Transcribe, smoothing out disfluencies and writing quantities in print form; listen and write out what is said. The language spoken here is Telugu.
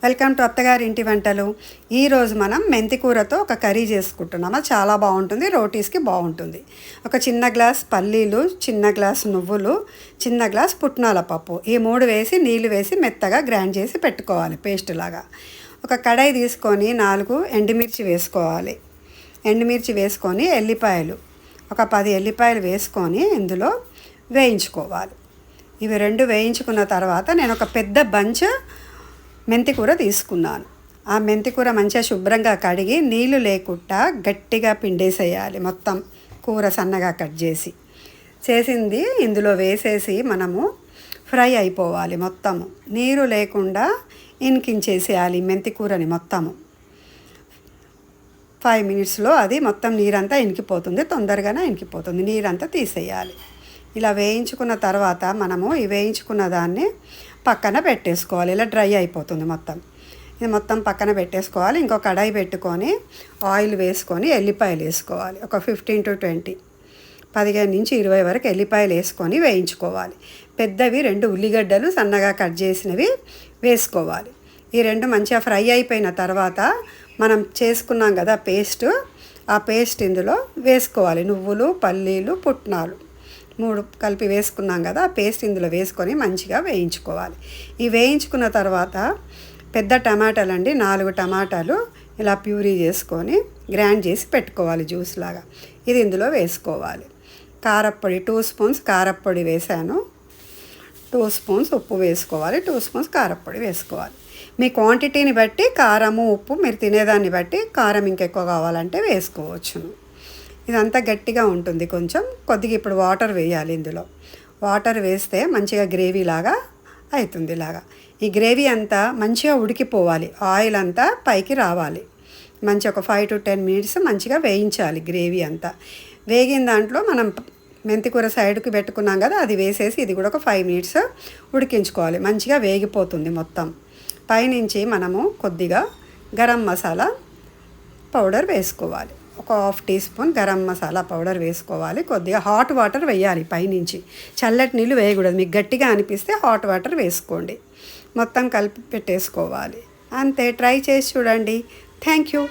వెల్కమ్ టు అత్తగారి ఇంటి వంటలు. ఈరోజు మనం మెంతి కూరతో ఒక కర్రీ చేసుకుంటున్నాము. చాలా బాగుంటుంది, రోటీస్కి బాగుంటుంది. ఒక చిన్న గ్లాస్ పల్లీలు, చిన్న గ్లాస్ నువ్వులు, చిన్న గ్లాస్ పుట్నాల పప్పు, ఈ 3 వేసి నీళ్ళు వేసి మెత్తగా గ్రైండ్ చేసి పెట్టుకోవాలి పేస్ట్ లాగా. ఒక కడాయి తీసుకొని 4 ఎండుమిర్చి వేసుకోవాలి. ఎండుమిర్చి వేసుకొని ఎల్లిపాయలు ఒక 10 ఎల్లిపాయలు వేసుకొని ఇందులో వేయించుకోవాలి. ఇవి 2 వేయించుకున్న తర్వాత నేను ఒక పెద్ద బంచ్ మెంతి కూర తీసుకున్నాను. ఆ మెంతి కూర మంచిగా శుభ్రంగా కడిగి నీళ్ళు లేకుండా గట్టిగా పిండేసేయాలి. మొత్తం కూర సన్నగా కట్ చేసింది ఇందులో వేసేసి మనము ఫ్రై అయిపోవాలి. మొత్తము నీరు లేకుండా ఇనికించేసేయాలి మెంతి కూరని. మొత్తము 5 మినిట్స్లో అది మొత్తం నీరంతా ఇనికిపోతుంది, తొందరగానే ఇనికిపోతుంది. నీరంతా తీసేయాలి. ఇలా వేయించుకున్న తర్వాత మనము ఈ వేయించుకున్న దాన్ని పక్కన పెట్టేసుకోవాలి. ఇలా డ్రై అయిపోతుంది మొత్తం. ఇది మొత్తం పక్కన పెట్టేసుకోవాలి. ఇంకో కడాయి పెట్టుకొని ఆయిల్ వేసుకొని ఎల్లిపాయలు వేసుకోవాలి. ఒక 15 to 20, 15 నుంచి 20 వరకు ఎల్లిపాయలు వేసుకొని వేయించుకోవాలి. పెద్దవి 2 ఉల్లిగడ్డలు సన్నగా కట్ చేసినవి వేసుకోవాలి. ఈ 2 మంచిగా ఫ్రై అయిపోయిన తర్వాత మనం చేసుకున్నాం కదా పేస్ట్, ఆ పేస్ట్ ఇందులో వేసుకోవాలి. నువ్వులు, పల్లీలు, పుట్నాలు 3 కలిపి వేసుకున్నాం కదా, ఆ పేస్ట్ ఇందులో వేసుకొని మంచిగా వేయించుకోవాలి. ఈ వేయించుకున్న తర్వాత పెద్ద టమాటాలు అండి, 4 టమాటాలు ఇలా ప్యూరీ చేసుకొని గ్రైండ్ చేసి పెట్టుకోవాలి జ్యూస్ లాగా. ఇది ఇందులో వేసుకోవాలి. కారప్పొడి 2 స్పూన్స్ కారప్పొడి వేసాను. 2 స్పూన్స్ ఉప్పు వేసుకోవాలి. 2 స్పూన్స్ కారప్పొడి వేసుకోవాలి. మీ క్వాంటిటీని బట్టి కారము, ఉప్పు మీరు తినేదాన్ని బట్టి కారం ఇంకెక్కువ కావాలంటే వేసుకోవచ్చును. ఇదంతా గట్టిగా ఉంటుంది. కొద్దిగా ఇప్పుడు వాటర్ వేయాలి. ఇందులో వాటర్ వేస్తే మంచిగా గ్రేవీ లాగా అవుతుంది. ఇలాగా ఈ గ్రేవీ అంతా మంచిగా ఉడికిపోవాలి. ఆయిల్ అంతా పైకి రావాలి. మంచిగా ఒక 5 to 10 మినిట్స్ మంచిగా వేయించాలి. గ్రేవీ అంతా వేగిన దాంట్లో మనం మెంతికూర సైడ్కి పెట్టుకున్నాం కదా, అది వేసేసి ఇది కూడా ఒక 5 మినిట్స్ ఉడికించుకోవాలి. మంచిగా వేగిపోతుంది మొత్తం. పైనుంచి మనము కొద్దిగా గరం మసాలా పౌడర్ వేసుకోవాలి. ఒక 1/2 teaspoon garam masala powder వేసుకోవాలి. కొద్దిగా హాట్ వాటర్ వేయాలి పైనుంచి. చల్లటి నీళ్ళు వేయకూడదు. మీకు గట్టిగా అనిపిస్తే హాట్ వాటర్ వేసుకోండి. మొత్తం కలిపి పెట్టేసుకోవాలి. అంతే. ట్రై చేసి చూడండి. Thank you.